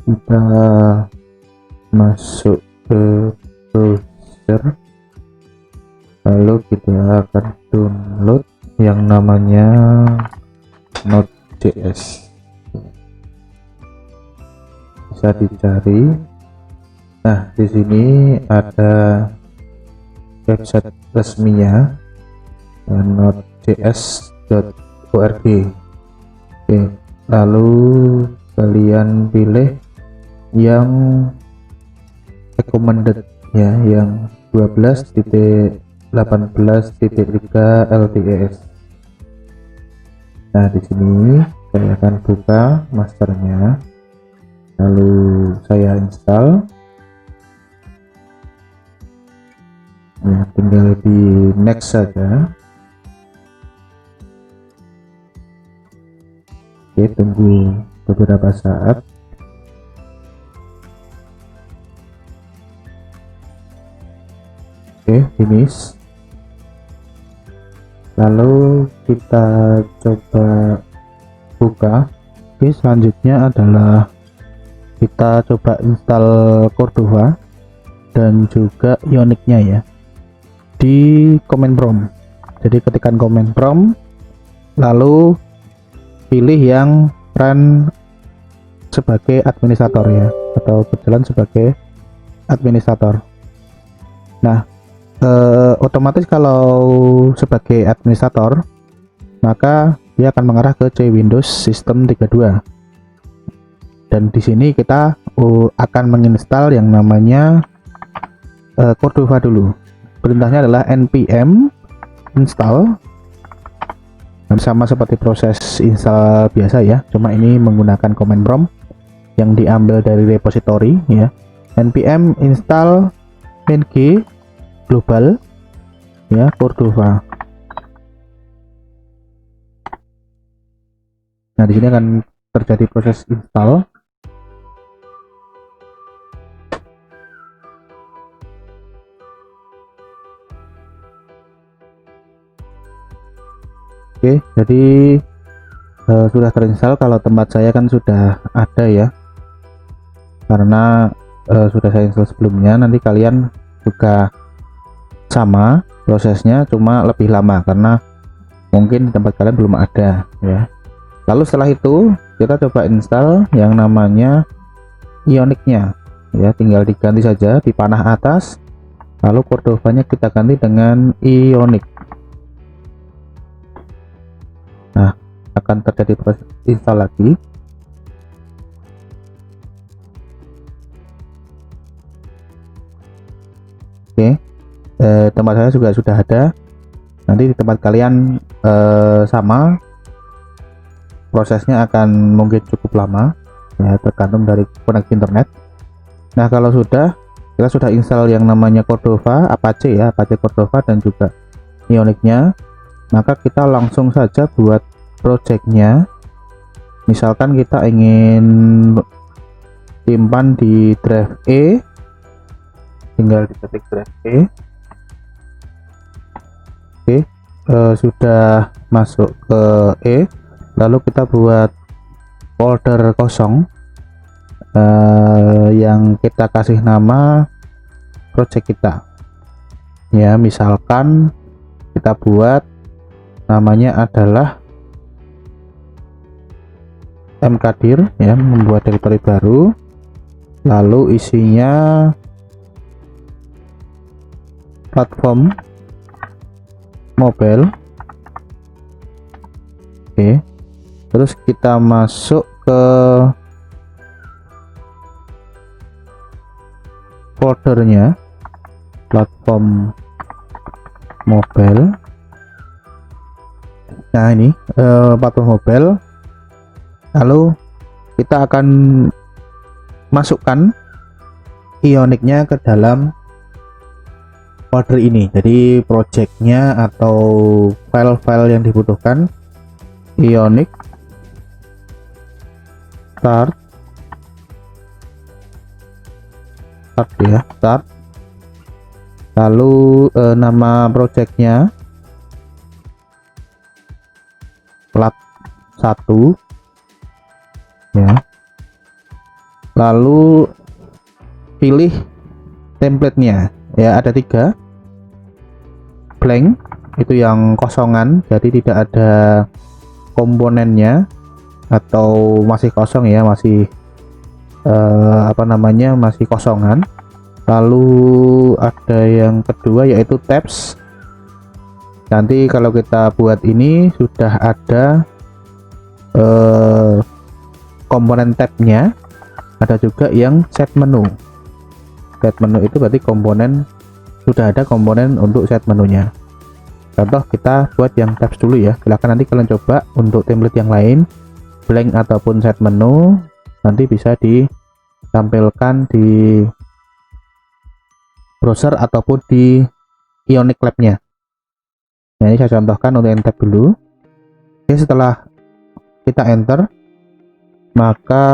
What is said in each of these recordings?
kita masuk ke browser, lalu kita akan download yang namanya Node.js. Bisa dicari. Nah, di sini ada website resminya, node.js.org. Oke, lalu kalian pilih yang recommended ya, yang 12.18.3 LTS. Nah, di sini saya akan buka masternya, lalu saya install. Ya, tinggal di next saja. Oke, tunggu beberapa saat. Oke, finish. Lalu kita coba buka. Oke, selanjutnya adalah kita coba install Cordova dan juga Ionic-nya ya, di command prompt. Jadi ketikkan command prompt, lalu pilih yang run sebagai administrator ya, atau berjalan sebagai administrator. Nah, otomatis kalau sebagai administrator, maka dia akan mengarah ke C Windows System 32. Dan di sini kita akan menginstal yang namanya Cordova dulu. Perintahnya adalah npm install, dan sama seperti proses install biasa ya, cuma ini menggunakan command prompt yang diambil dari repository ya. Npm install ng global ya, Cordova. Nah, di sini akan terjadi proses install. Oke, jadi sudah terinstall. Kalau tempat saya kan sudah ada ya, karena sudah saya install sebelumnya. Nanti kalian juga sama prosesnya, cuma lebih lama karena mungkin di tempat kalian belum ada ya. Lalu setelah itu kita coba install yang namanya Ionic-nya ya, tinggal diganti saja di panah atas, lalu Cordova-nya kita ganti dengan Ionic. Nah, akan terjadi proses install lagi. Oke, tempat saya juga sudah ada. Nanti di tempat kalian sama, prosesnya akan mungkin cukup lama ya, tergantung dari koneksi internet. Nah, kalau kita sudah install yang namanya Cordova, Apache ya, Apache Cordova dan juga Ionic-nya, maka kita langsung saja buat projectnya. Misalkan kita ingin simpan di drive E, tinggal diketik drive E. Oke, sudah masuk ke E, lalu kita buat folder kosong yang kita kasih nama project kita ya. Misalkan kita buat namanya adalah mkdir ya, membuat directory baru, lalu isinya platform mobile. Oke, terus kita masuk ke foldernya platform mobile. Nah, ini platform mobile, lalu kita akan masukkan Ionic-nya ke dalam folder ini. Jadi projectnya atau file-file yang dibutuhkan Ionic start ya, start, lalu nama projectnya plat 1 ya, lalu pilih templatenya ya, ada 3. Blank itu yang kosongan, jadi tidak ada komponennya atau masih kosong ya, masih masih kosongan. Lalu ada yang kedua yaitu tabs. Nanti kalau kita buat ini sudah ada komponen tabnya, ada juga yang set menu. Set menu itu berarti sudah ada komponen untuk set menunya. Contoh kita buat yang tabs dulu ya, silahkan nanti kalian coba untuk template yang lain blank ataupun set menu, nanti bisa ditampilkan di browser ataupun di Ionic Lab-nya. Nah, ini saya contohkan untuk tab dulu. Oke, setelah kita enter, maka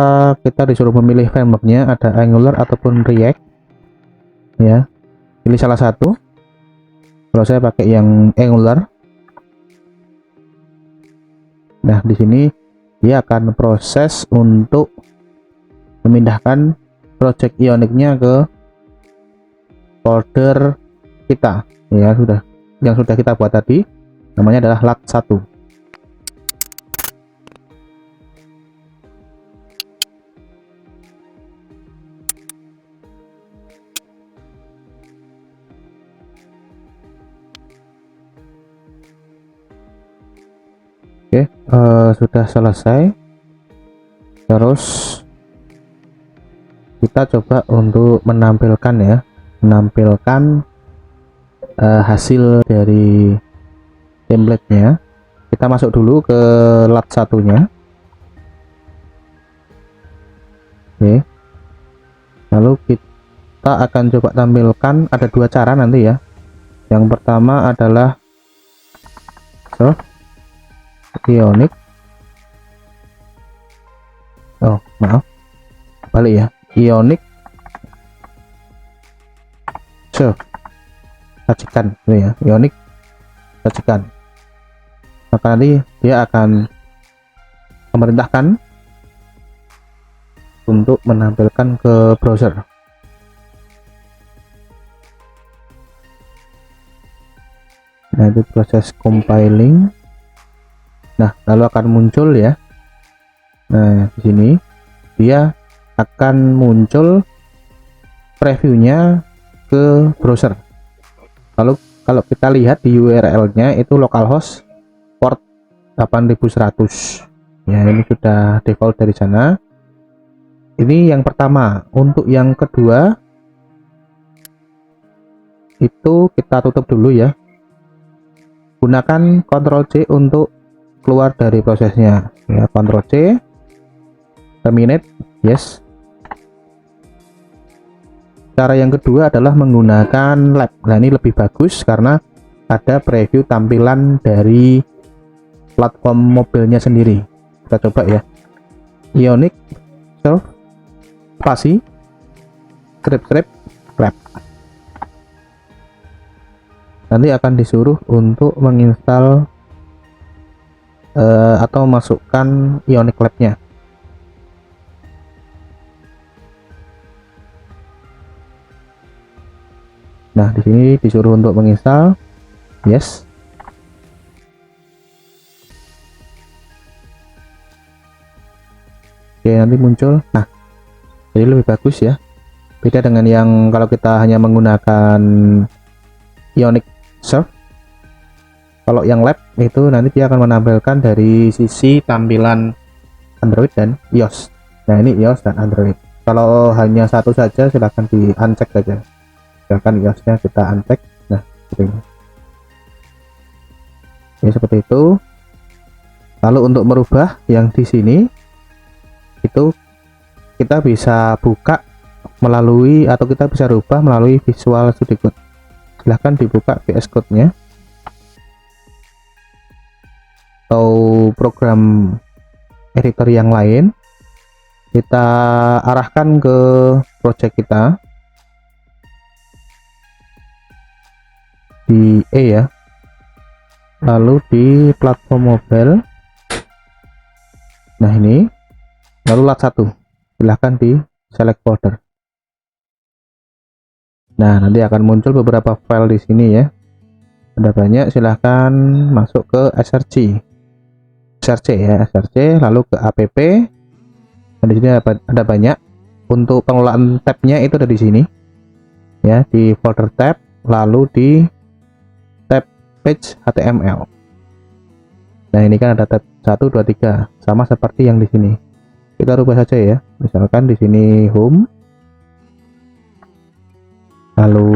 kita disuruh memilih frameworknya, ada Angular ataupun React ya, pilih salah satu. Kalau saya pakai yang Angular. Nah, di sini dia akan proses untuk memindahkan project Ionic-nya ke folder kita ya, yang sudah kita buat tadi, namanya adalah lat1. Oke, sudah selesai. Terus kita coba untuk menampilkan hasil dari templatenya. Kita masuk dulu ke lat1 nya. Oke, lalu kita akan coba tampilkan, ada 2 cara nanti ya. Yang pertama adalah Ionic, balik ya, Ionic sajikan ya, Ionic sajikan. Maka nanti dia akan memerintahkan untuk menampilkan ke browser. Nah, itu proses compiling. Nah, lalu akan muncul ya. Nah, di sini dia akan muncul previewnya ke browser. Lalu kalau kita lihat di URL-nya itu localhost port 8100. Ya, ini sudah default dari sana. Ini yang pertama. Untuk yang kedua itu kita tutup dulu ya. Gunakan Ctrl C untuk keluar dari prosesnya ya, Ctrl C, terminate, yes. Cara yang kedua adalah menggunakan lab. Nah, ini lebih bagus karena ada preview tampilan dari platform mobilnya sendiri. Kita coba ya, Ionic Surf spasi script lab. Nanti akan disuruh untuk menginstal atau masukkan Ionic Lab-nya. Nah, di sini disuruh untuk menginstal, yes. Oke, nanti muncul. Nah, jadi lebih bagus ya. Beda dengan yang kalau kita hanya menggunakan Ionic Surf. Kalau yang lab itu nanti dia akan menampilkan dari sisi tampilan Android dan iOS. Nah, ini iOS dan Android. Kalau hanya satu saja silahkan di uncheck saja. Silahkan iOS-nya kita uncheck. Nah, seperti ini. Ini seperti itu. Lalu untuk merubah yang di sini itu kita bisa buka melalui, atau kita bisa rubah melalui Visual Studio Code. Silahkan dibuka VS Code-nya atau program editor yang lain. Kita arahkan ke project kita di E ya, lalu di platform mobile. Nah, ini lalu lat1, silahkan di select folder. Nah, nanti akan muncul beberapa file di sini ya. Ada banyak, silahkan masuk ke src ya, src, lalu ke app. Nah, di sini ada banyak. Untuk pengelolaan tabnya itu ada di sini ya, di folder tab, lalu di tab page HTML. Nah, ini kan ada tab 1 2 3 sama seperti yang di sini. Kita rubah saja ya. Misalkan di sini home, lalu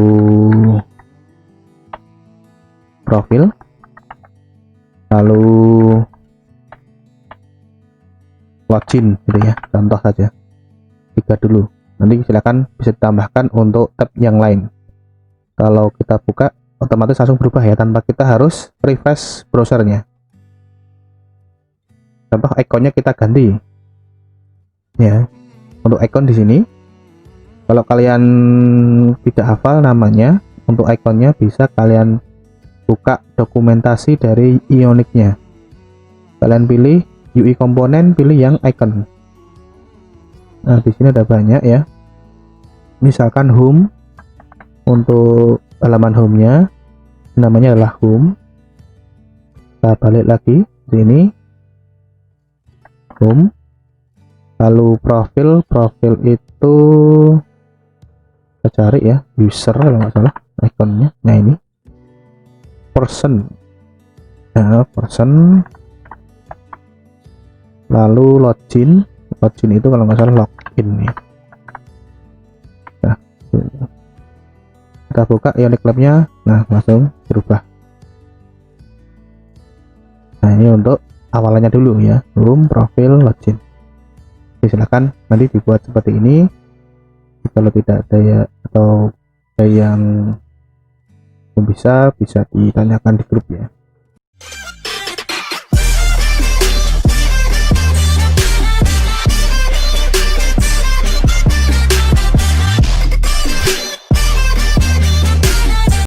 profil, lalu login gitu ya, contoh saja 3 dulu. Nanti silakan bisa ditambahkan untuk tab yang lain. Kalau kita buka otomatis langsung berubah ya, tanpa kita harus refresh browsernya. Contoh ikonnya kita ganti ya. Untuk ikon di sini, kalau kalian tidak hafal namanya, untuk ikonnya bisa kalian buka dokumentasi dari Ionic-nya. Kalian pilih UI komponen, pilih yang icon. Nah, di sini ada banyak ya. Misalkan home, untuk halaman home-nya namanya adalah home. Kita balik lagi sini, home, lalu profil itu kita cari ya, user kalau nggak salah ikonnya. Nah, ini person, nah, person, lalu login itu kalau nggak salah login nih. Nah, kita buka Ionic Lab-nya, nah langsung berubah. Nah, ini untuk awalannya dulu ya, home, profil, login. Oke, silahkan nanti dibuat seperti ini. Kalau tidak ada ya, atau ada yang bisa ditanyakan di grup ya.